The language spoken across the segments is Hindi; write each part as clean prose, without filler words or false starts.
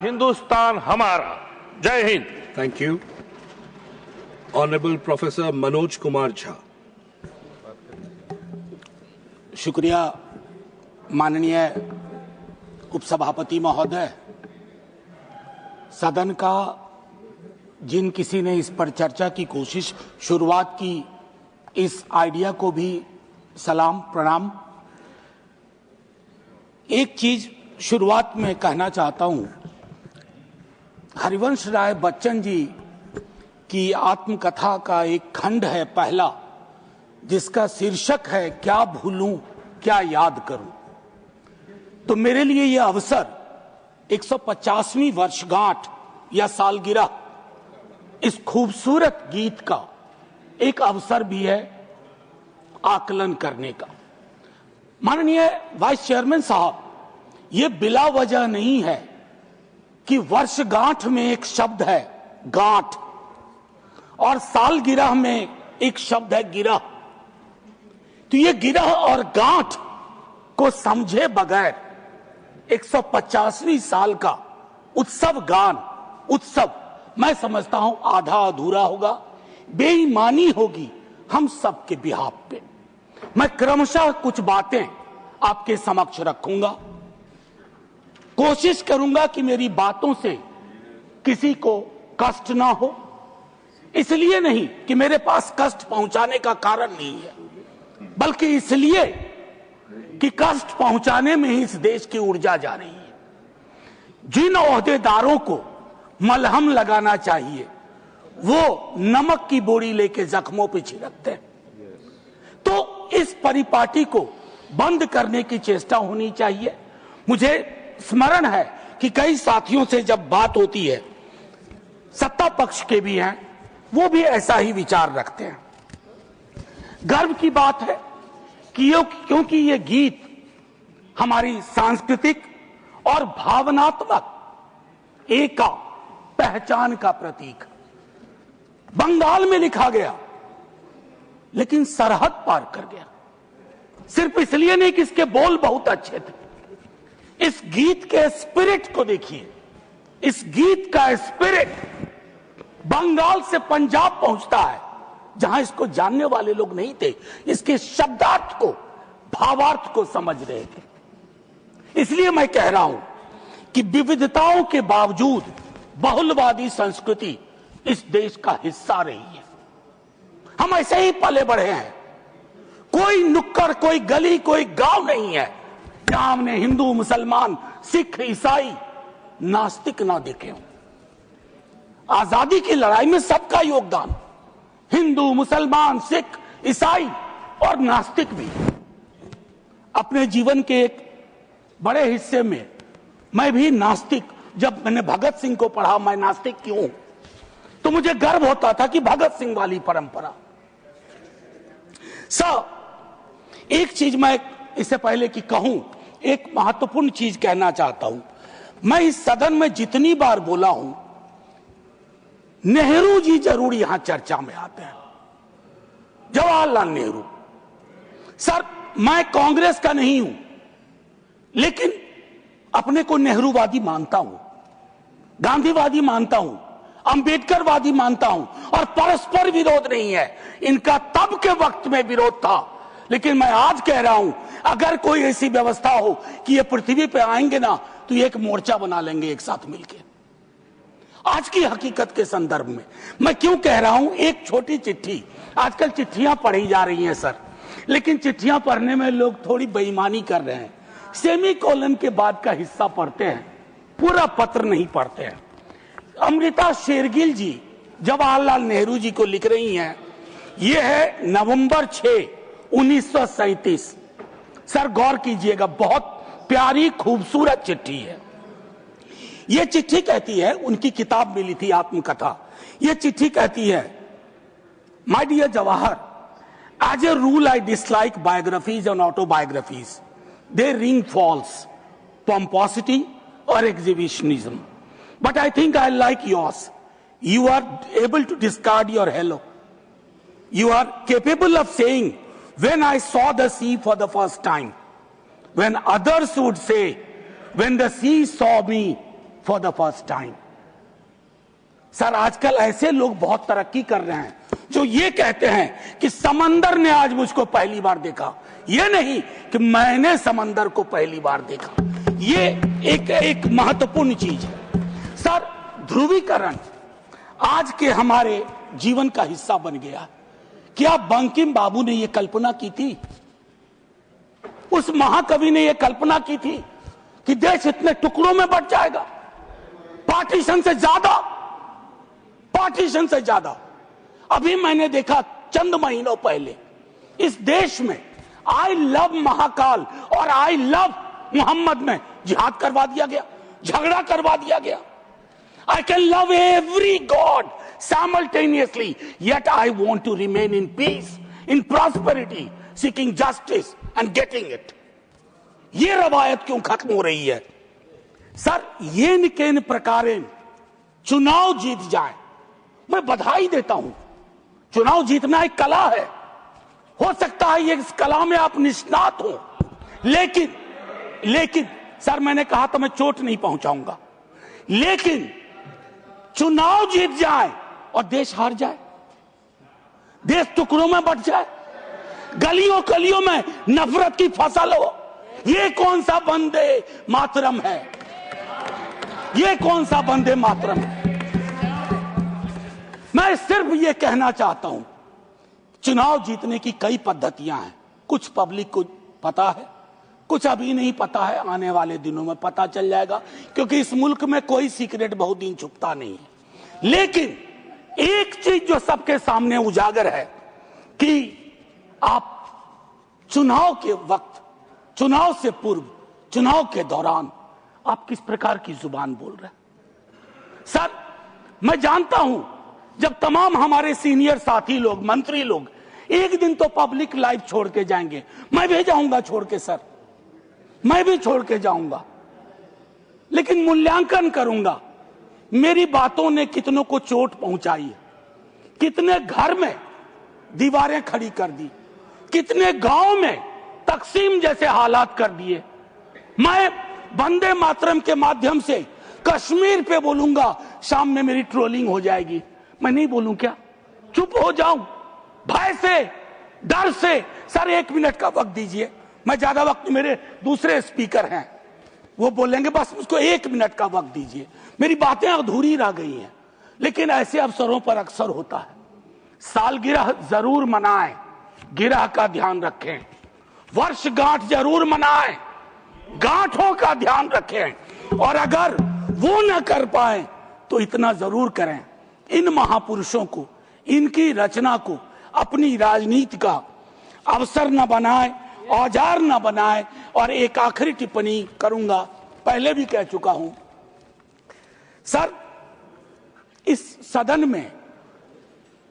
हिंदुस्तान हमारा। जय Hind. Thank you. Honourable professor Manoj Kumar Jha. शुक्रिया माननीय उपसभापति महोदय। सदन का जिन किसी ने इस पर चर्चा की कोशिश शुरुआत की, इस आइडिया को भी सलाम प्रणाम। एक चीज शुरुआत में कहना चाहता हूं, हरिवंश राय बच्चन जी की आत्मकथा का एक खंड है पहला, जिसका शीर्षक है क्या भूलूं क्या याद करूं। तो मेरे लिए यह अवसर 150वीं वर्षगांठ या सालगिरह इस खूबसूरत गीत का एक अवसर भी है आकलन करने का। माननीय वाइस चेयरमैन साहब, ये बिला वजह नहीं है कि वर्षगांठ में एक शब्द है गांठ और सालगिरह में एक शब्द है गिरह। तो ये गिरह और गांठ को समझे बगैर 150वीं साल का उत्सव गान, उत्सव मैं समझता हूं आधा अधूरा होगा, बेईमानी होगी हम सबके बिहाफ पे। मैं क्रमशः कुछ बातें आपके समक्ष रखूंगा, कोशिश करूंगा कि मेरी बातों से किसी को कष्ट ना हो। इसलिए नहीं कि मेरे पास कष्ट पहुंचाने का कारण नहीं है, बल्कि इसलिए कि कष्ट पहुंचाने में ही इस देश की ऊर्जा जा रही है। जिन ओहदेदारों को मलहम लगाना चाहिए वो नमक की बोरी लेके जख्मों पे छिड़कते हैं। तो इस परिपाटी को बंद करने की चेष्टा होनी चाहिए। मुझे स्मरण है कि कई साथियों से जब बात होती है, सत्ता पक्ष के भी हैं, वो भी ऐसा ही विचार रखते हैं। गर्व की बात है कि क्योंकि ये गीत हमारी सांस्कृतिक और भावनात्मक एका पहचान का प्रतीक। बंगाल में लिखा गया लेकिन सरहद पार कर गया, सिर्फ इसलिए नहीं कि इसके बोल बहुत अच्छे थे। इस गीत के स्पिरिट को देखिए, इस गीत का स्पिरिट बंगाल से पंजाब पहुंचता है, जहां इसको जानने वाले लोग नहीं थे, इसके शब्दार्थ को, भावार्थ को समझ रहे थे। इसलिए मैं कह रहा हूं कि विविधताओं के बावजूद बहुलवादी संस्कृति इस देश का हिस्सा रही है। हम ऐसे ही पले बढ़े हैं। कोई नुक्कड़, कोई गली, कोई गांव नहीं है जहां हमने हिंदू, मुसलमान, सिख, ईसाई, नास्तिक ना देखे हों। आजादी की लड़ाई में सबका योगदान, हिंदू, मुसलमान, सिख, ईसाई और नास्तिक भी। अपने जीवन के एक बड़े हिस्से में मैं भी नास्तिक, जब मैंने भगत सिंह को पढ़ा, मैं नास्तिक क्यों, तो मुझे गर्व होता था कि भगत सिंह वाली परंपरा। एक चीज मैं इससे पहले कि कहूं, एक महत्वपूर्ण चीज कहना चाहता हूं। मैं इस सदन में जितनी बार बोला हूं, नेहरू जी जरूर यहां चर्चा में आते हैं। जवाहरलाल नेहरू। सर, मैं कांग्रेस का नहीं हूं, लेकिन अपने को नेहरूवादी मानता हूं, गांधीवादी मानता हूं, अंबेडकरवादी मानता हूं, और परस्पर विरोध नहीं है। इनका तब के वक्त में विरोध था, लेकिन मैं आज कह रहा हूं, अगर कोई ऐसी व्यवस्था हो कि ये पृथ्वी पे आएंगे ना, तो एक मोर्चा बना लेंगे एक साथ मिलकर। आज की हकीकत के संदर्भ में मैं क्यों कह रहा हूं, एक छोटी चिट्ठी, आजकल चिट्ठियां पढ़ी जा रही हैं सर, लेकिन चिट्ठियां पढ़ने में लोग थोड़ी बेईमानी कर रहे हैं। सेमीकोलन के बाद का हिस्सा पढ़ते हैं, पूरा पत्र नहीं पढ़ते हैं। अमृता शेरगिल जी जवाहरलाल नेहरू जी को लिख रही हैं। यह है नवंबर 6, 1937। सर गौर कीजिएगा, बहुत प्यारी खूबसूरत चिट्ठी है। यह चिट्ठी कहती है, उनकी किताब मिली थी आत्मकथा। यह चिट्ठी कहती है, my dear Jawahar, as a rule I dislike biographies and autobiographies. They ring false, pomposity or exhibitionism. But I think I like yours. You are able to discard your hello. You are capable of saying, when I saw the sea for the first time, when others would say, when the sea saw me for the first time. Sir आजकल ऐसे लोग बहुत तरक्की कर रहे हैं जो ये कहते हैं कि समंदर ने आज मुझको पहली बार देखा, ये नहीं कि मैंने समंदर को पहली बार देखा। ये एक महत्वपूर्ण चीज है। सर ध्रुवीकरण आज के हमारे जीवन का हिस्सा बन गया। क्या बंकिम बाबू ने यह कल्पना की थी, उस महाकवि ने यह कल्पना की थी कि देश इतने टुकड़ों में बंट जाएगा? पार्टीशन से ज्यादा। अभी मैंने देखा चंद महीनों पहले इस देश में आई लव महाकाल और आई लव मोहम्मद में जिहाद करवा दिया गया, झगड़ा करवा दिया गया। I can love every God simultaneously, yet I want to remain in peace, in prosperity, seeking justice and getting it. ये रवायत क्यों खत्म हो रही है? सर येन केन प्रकारेण चुनाव जीत जाए, मैं बधाई देता हूं। चुनाव जीतना एक कला है, हो सकता है ये इस कला में आप निष्णात हो, लेकिन सर मैंने कहा तो मैं चोट नहीं पहुंचाऊंगा, लेकिन चुनाव जीत जाए और देश हार जाए, देश टुकड़ों में बंट जाए, गलियों गलियों में नफरत की फसल हो, ये कौन सा वंदे मातरम है? ये कौन सा वंदे मातरम है? मैं सिर्फ ये कहना चाहता हूं, चुनाव जीतने की कई पद्धतियां हैं। कुछ पब्लिक को पता है, कुछ अभी नहीं पता है, आने वाले दिनों में पता चल जाएगा, क्योंकि इस मुल्क में कोई सीक्रेट बहुत दिन छुपता नहीं है। लेकिन एक चीज जो सबके सामने उजागर है कि आप चुनाव के वक्त, चुनाव से पूर्व, चुनाव के दौरान आप किस प्रकार की जुबान बोल रहे हैं। सर मैं जानता हूं जब तमाम हमारे सीनियर साथी लोग, मंत्री लोग एक दिन तो पब्लिक लाइफ छोड़ के जाएंगे, मैं भी जाऊंगा छोड़ के सर, मैं भी छोड़ के जाऊंगा, लेकिन मूल्यांकन करूंगा मेरी बातों ने कितनों को चोट पहुंचाई है, कितने घर में दीवारें खड़ी कर दी, कितने गांव में तकसीम जैसे हालात कर दिए। मैं वंदे मातरम के माध्यम से कश्मीर पे बोलूंगा, शाम में मेरी ट्रोलिंग हो जाएगी, मैं नहीं बोलूं क्या? चुप हो जाऊं भय से, डर से? सर 1 मिनट का वक्त दीजिए, मैं ज्यादा वक्त, मेरे दूसरे स्पीकर हैं वो बोलेंगे, बस उसको 1 मिनट का वक्त दीजिए। मेरी बातें अधूरी रह गई हैं, लेकिन ऐसे अवसरों पर अक्सर होता है। सालगिरह जरूर मनाएं, गिरह का ध्यान रखें, वर्षगांठ जरूर मनाएं, गांठों का ध्यान रखें, और अगर वो न कर पाए तो इतना जरूर करें, इन महापुरुषों को, इनकी रचना को अपनी राजनीति का अवसर न बनाए, औजार न बनाए। और एक आखिरी टिप्पणी करूंगा, पहले भी कह चुका हूं सर, इस सदन में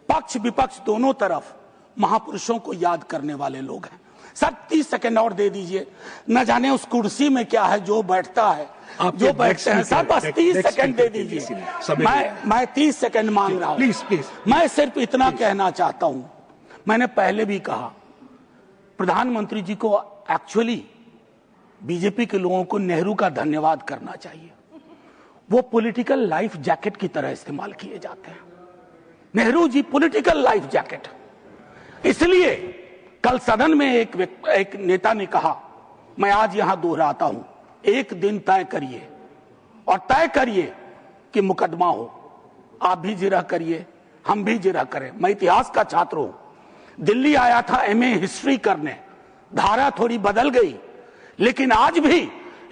पक्ष विपक्ष दोनों तरफ महापुरुषों को याद करने वाले लोग हैं। सर 30 सेकंड और दे दीजिए, न जाने उस कुर्सी में क्या है जो बैठता है, जो बैठते हैं। सर बस 30 सेकंड दे दीजिए, मैं 30 सेकंड मांग रहा हूं। प्लीज मैं सिर्फ इतना कहना चाहता हूं, मैंने पहले भी कहा, प्रधानमंत्री जी को एक्चुअली बीजेपी के लोगों को नेहरू का धन्यवाद करना चाहिए। वो पॉलिटिकल लाइफ जैकेट की तरह इस्तेमाल किए जाते हैं। Nehru ji political life jacket. इसलिए कल सदन में एक नेता ने कहा, मैं आज यहां दोहराता हूं, एक दिन तय करिए और तय करिए कि मुकदमा हो। आप भी जिरह करिए, हम भी जिरह करें। मैं इतिहास का छात्र हूं, दिल्ली आया था एमए हिस्ट्री करने, धारा थोड़ी बदल गई, लेकिन आज भी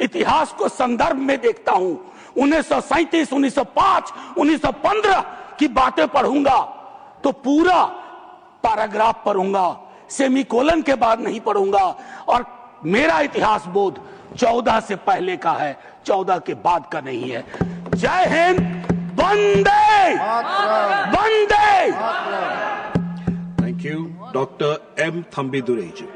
इतिहास को संदर्भ में देखता हूं। 1937, 1905, 1915 की बातें पढ़ूंगा तो पूरा पैराग्राफ पढ़ूंगा, सेमीकोलन के बाद नहीं पढ़ूंगा। और मेरा इतिहास बोध 14 से पहले का है, 14 के बाद का नहीं है। जय हिंद, वंदे वंदे। Thank you. Doctor M Thambidurai ji.